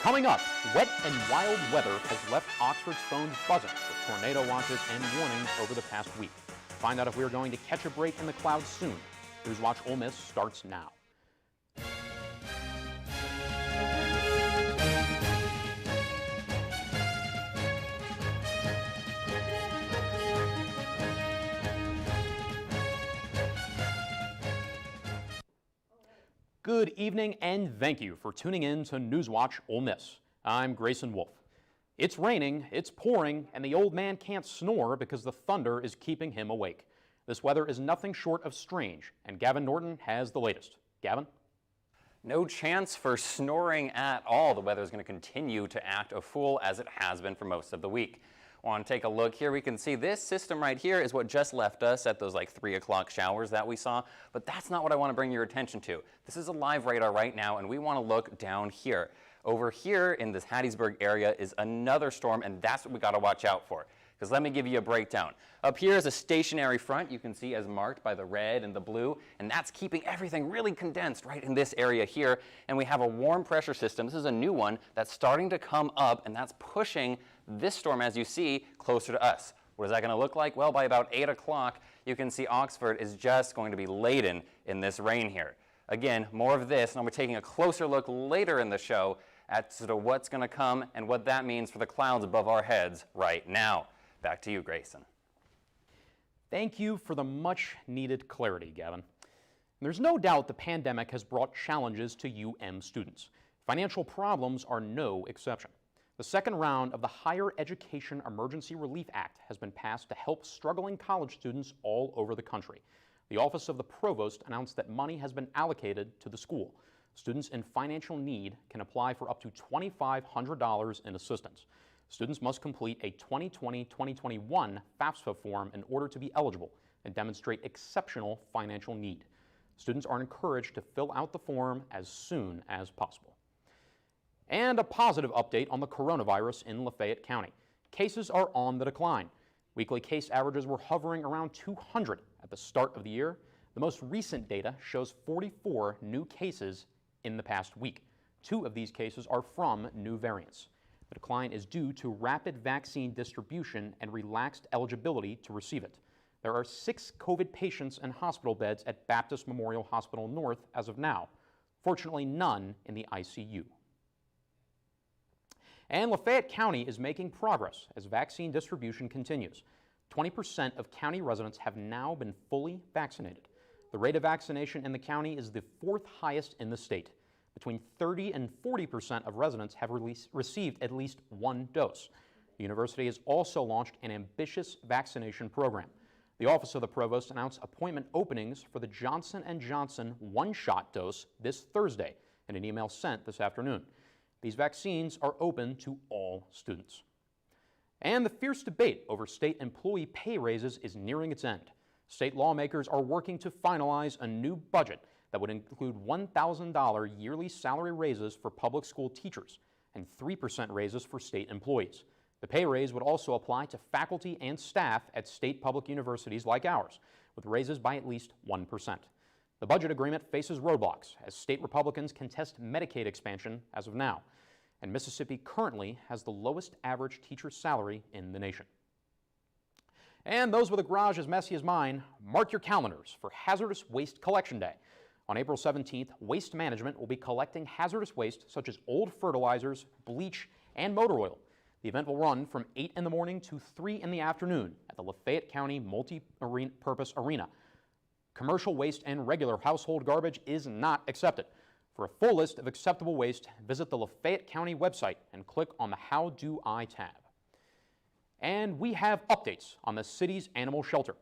Coming up, wet and wild weather has left Oxford's phones buzzing with tornado watches and warnings over the past week. Find out if we are going to catch a break in the clouds soon. Newswatch Ole Miss starts now. Good evening and thank you for tuning in to Newswatch Ole Miss. I'm Grayson Wolf. It's raining, it's pouring, and the old man can't snore because the thunder is keeping him awake. This weather is nothing short of strange, and Gavin Norton has the latest. Gavin? No chance for snoring at all. The weather is going to continue to act a fool as it has been for most of the week. Want to take a look here? We can see this system right here is what just left us at those like 3 o'clock showers that we saw, but that's not what I want to bring your attention to. This is a live radar right now, and we want to look down here. Over here in this Hattiesburg area is another storm, and that's what we got to watch out for. Because let me give you a breakdown. Up here is a stationary front you can see as marked by the red and the blue, and that's keeping everything really condensed right in this area here. And we have a warm pressure system. This is a new one that's starting to come up, and that's pushing this storm, as you see, closer to us. What is that going to look like? Well, by about 8 o'clock, you can see Oxford is just going to be laden in this rain here. Again, more of this, and we're taking a closer look later in the show at sort of what's going to come and what that means for the clouds above our heads right now. Back to you, Grayson. Thank you for the much-needed clarity, Gavin. There's no doubt the pandemic has brought challenges to UM students. Financial problems are no exception. The second round of the Higher Education Emergency Relief Act has been passed to help struggling college students all over the country. The Office of the Provost announced that money has been allocated to the school. Students in financial need can apply for up to $2,500 in assistance. Students must complete a 2020-2021 FAFSA form in order to be eligible and demonstrate exceptional financial need. Students are encouraged to fill out the form as soon as possible. And a positive update on the coronavirus in Lafayette County. Cases are on the decline. Weekly case averages were hovering around 200 at the start of the year. The most recent data shows 44 new cases in the past week. 2 of these cases are from new variants. The decline is due to rapid vaccine distribution and relaxed eligibility to receive it. There are 6 COVID patients in hospital beds at Baptist Memorial Hospital North as of now. Fortunately, none in the ICU. And Lafayette County is making progress as vaccine distribution continues. 20% of county residents have now been fully vaccinated. The rate of vaccination in the county is the 4th highest in the state. Between 30 and 40% of residents have received at least 1 dose. The university has also launched an ambitious vaccination program. The Office of the Provost announced appointment openings for the Johnson & Johnson 1-shot dose this Thursday in an email sent this afternoon. These vaccines are open to all students. And the fierce debate over state employee pay raises is nearing its end. State lawmakers are working to finalize a new budget that would include $1,000 yearly salary raises for public school teachers and 3% raises for state employees. The pay raise would also apply to faculty and staff at state public universities like ours, with raises by at least 1%. The budget agreement faces roadblocks as state Republicans contest Medicaid expansion as of now, and Mississippi currently has the lowest average teacher salary in the nation. And those with a garage as messy as mine, mark your calendars for Hazardous Waste Collection Day. On April 17th, Waste Management will be collecting hazardous waste such as old fertilizers, bleach, and motor oil. The event will run from 8 in the morning to 3 in the afternoon at the Lafayette County Multi-Purpose Arena. Commercial waste and regular household garbage is not accepted. For a full list of acceptable waste, visit the Lafayette County website and click on the How Do I tab. And we have updates on the city's animal shelter.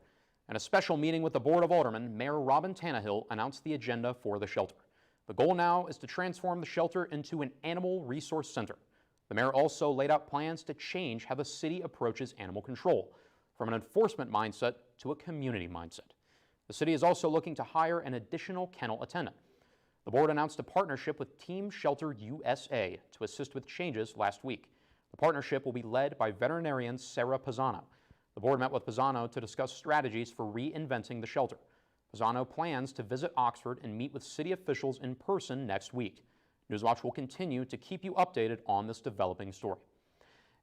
In a special meeting with the Board of Aldermen, Mayor Robin Tannehill announced the agenda for the shelter. The goal now is to transform the shelter into an animal resource center. The mayor also laid out plans to change how the city approaches animal control, from an enforcement mindset to a community mindset. The city is also looking to hire an additional kennel attendant. The board announced a partnership with Team Shelter USA to assist with changes last week. The partnership will be led by veterinarian Sarah Pisano. The board met with Pisano to discuss strategies for reinventing the shelter. Pisano plans to visit Oxford and meet with city officials in person next week. Newswatch will continue to keep you updated on this developing story.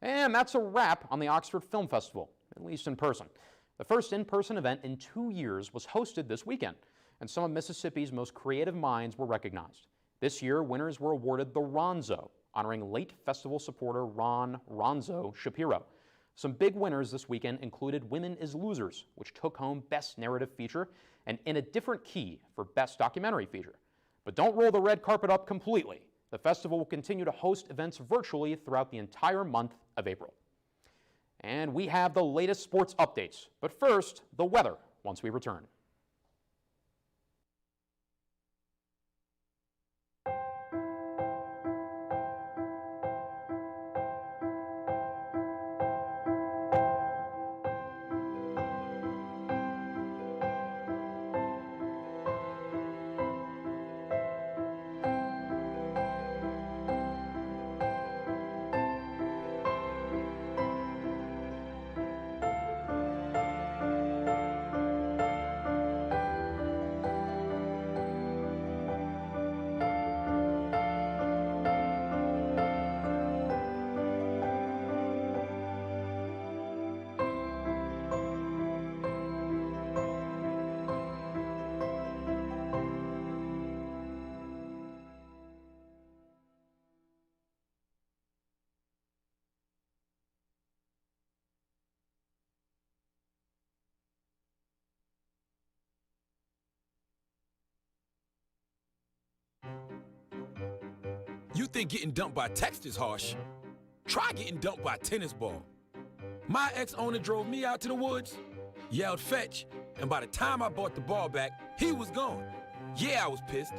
And that's a wrap on the Oxford Film Festival, at least in person. The first in-person event in 2 years was hosted this weekend, and some of Mississippi's most creative minds were recognized. This year, winners were awarded the Ronzo, honoring late festival supporter Ron Ronzo Shapiro. Some big winners this weekend included Women is Losers, which took home Best Narrative Feature, and In a Different Key for Best Documentary Feature. But don't roll the red carpet up completely. The festival will continue to host events virtually throughout the entire month of April. And we have the latest sports updates. But first, the weather once we return. You think getting dumped by text is harsh? Try getting dumped by a tennis ball. My ex-owner drove me out to the woods, yelled fetch, and by the time I brought the ball back, he was gone. Yeah, I was pissed.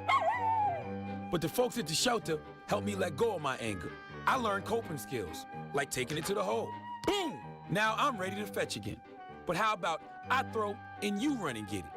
But the folks at the shelter helped me let go of my anger. I learned coping skills, like taking it to the hole. Boom! Now I'm ready to fetch again. But how about I throw and you run and get it?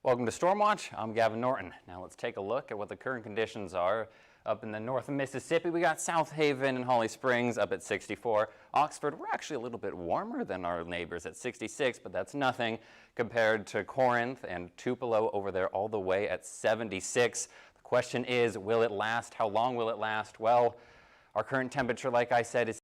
Welcome to Stormwatch. I'm Gavin Norton. Now let's take a look at what the current conditions are. Up in the north of Mississippi, we got South Haven and Holly Springs up at 64. Oxford, we're actually a little bit warmer than our neighbors at 66, but that's nothing compared to Corinth and Tupelo over there all the way at 76. The question is, will it last? How long will it last? Well, our current temperature, like I said, is